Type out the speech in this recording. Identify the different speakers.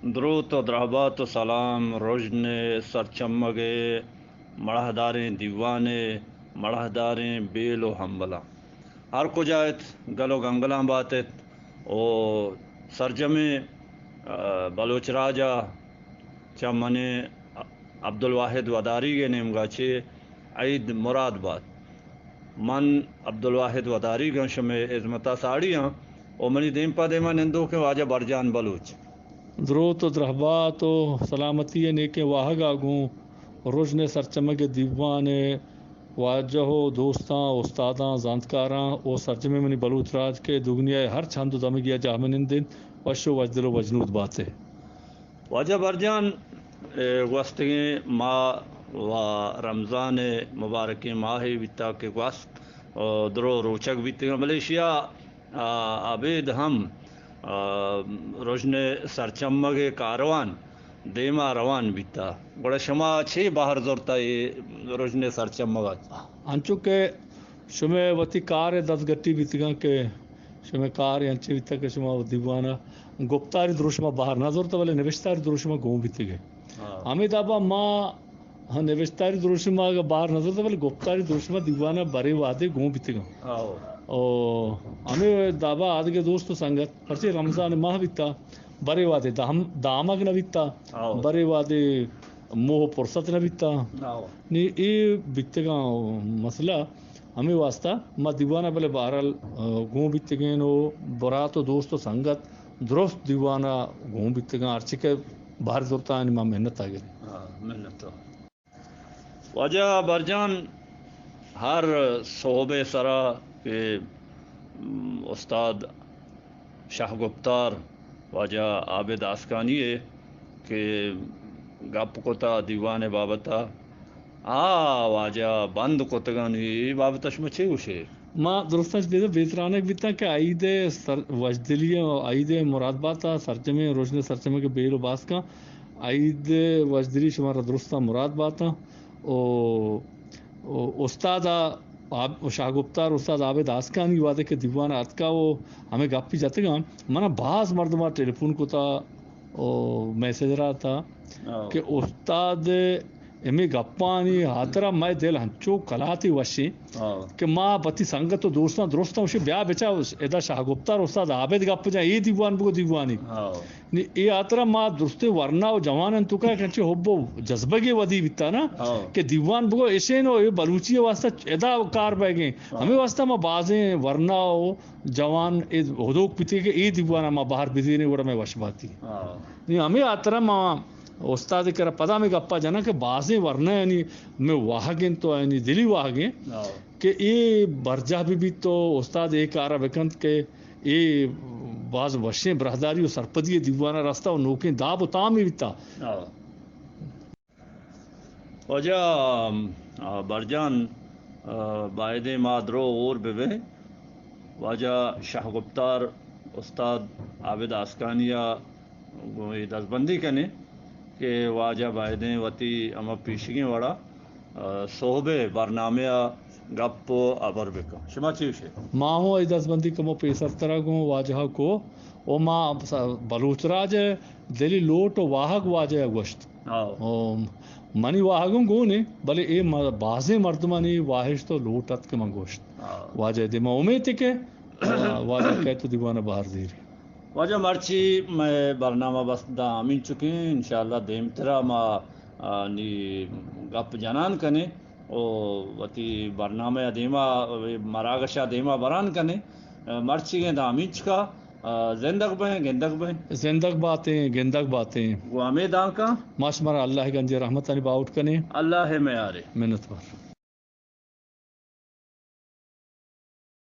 Speaker 1: درود و درحبات و سلام روشن سرچمگے مڑہداریں دیوانے مڑہداریں بیل و ہمبلا ہر کجایت گلو گنگلاں باتت او سرجمے بلوچ راجا چمنے عبدالواحد وداری کے نیم گاچے عید مراد بات من عبدالواحد وداری گا شمے عظمتہ ساڑیاں او منی دیم پا دیما نندو کے واجہ برجان بلوچ
Speaker 2: درود و درحبات و سلامتی نیک واہگ آگوں روشن سرچمگ دیوان واجہ دوستاں استاداں زانتکاراں او سرچمے منی بلوچ راج کے دگنیا ہر چھند و دمگیا جامنندن وشو وجدل و وجنود باتیں
Speaker 1: واجہ برجان گوستگیں ماہ و رمضان مبارک ماہ بیتا کے گوست درو روچک بیتے ملیشیا عبید ہم روشن سرچمگ کاروان دیما روان بیتا گوڑا شما چھ باہر زورتا یہ روشن سرچمگا
Speaker 2: انچو کہ شمے وتی کار دست گٹی بیتگاں کہ شمے کار انچے بیتا کہ شما دیوانا گپتاری دروشما باہر نہ زورتا بلے نوشتاری دروشما گون بیتے گئے ہمیں دابا ماں نوشتاری دروشما باہر نہ زورتا بلے گپتاری دروشما دیوانا برے وعدے گون بیتے گا او ہمیں دابا آدھگے دوست سنگت پرچے رمضان ماہ بیتا برے وعدے دامگ نہ بیتا برے وعدے موہ پرست نہ بیتا نی اے بیتے گا مسئلہ ہمیں واسطہ ما دیوانا بلے بہرحال گون بیتے گئے نو برات و دوست و سنگت درست دیوانا گون بیتے گا ارچے کے باہر زورتا ہے ماں محنت آگے
Speaker 1: محنت واجہ برجان ہر صحبے سرا کے استاد شاہ گفتار واجہ عابد آسکانی ہے کہ گپ کوتا دیوان بابتا واجہ بند کوتگانی بابتا شما چھے گوشے
Speaker 2: ماں درستاں دیدہ بیترانک بیتا کہ عید وجدلی عید مراد باتا سرچمے روشن سرچمے کے بیل و باس کا عید وجدلی شمارا درستاں مراد باتا استاد شاہ گفتار استاد عابد آسکانی وعدے کے دیوان اتکا وہ ہمیں گپی جاتے گا منا بعض مردمہ ٹیلی فون کو تا میسیج رہا تھا کہ استاد امی گپانی حاضرہ میں دل ہنچو کلاتی وشی کہ ماں بتی سنگت و دوستاں درستاں وشی بیا بچا ادا شاہ گفتار استاد عابد گپ جا ای دیوان بگو دیوانی ای آترہ ماں درستے ورنہ و جوانن تو کہ کنچے حب و جذبگی ودی بیتا نا کہ دیوان بگو ایشین و بلوچی واسطہ ادا کار بے گئے ہمیں واسطہ ماں بازیں ورنہ و جوان حدوک پیتے کہ ای دیوانا ماں باہر بیدینے وڑا میں وش باتی ہمیں آترہ ماں استاد کرا پدا میں گپا جانا کہ بازیں ورنہ یعنی میں واہگیں تو یعنی دلی واہگیں کہ ای برجہ بھی تو استاد ایک آرہ بکند کہ ای بعض وشیں برہداری و سرپدی دیوانا راستہ و نوکیں داب و تامی بیتا
Speaker 1: واجہ برجان باید مادرو اور بے واجہ شاہ گفتار استاد عابد آسکانیہ دستبندی کنے کہ واجہ بائدیں وتی اما پیشگیں وڑا صحبے برنامہ گپو ابر بکا شما چیوشے
Speaker 2: ماں ہوں دستبندی کمو پیسر طرح گوں واجہ کو او ماں بلوچ راج دلی لوٹ و واہگ واجہ گوشت منی واہگوں گو نے بلے اے بازیں مردمانی واہش تو لوٹت کے من گوشت واجہ دے میں امید کہ واجہ کہتو دیوانا باہر دیری
Speaker 1: واجہ مرچی میں برنامہ بس دا امین چکیں انشاءاللہ دیم ترہ ما نی گپ جنان کنے او وتی برنامہ دیما مراغشہ دیما بران کنے مرچی گیں دا امین چکا زندگ بہیں گندگ بہیں
Speaker 2: زندگ باتیں گندگ باتیں
Speaker 1: وہ امید آنکا
Speaker 2: ماشمارا اللہ گنجی رحمت باؤٹ کنے
Speaker 1: اللہ ہے میارے
Speaker 2: منت بار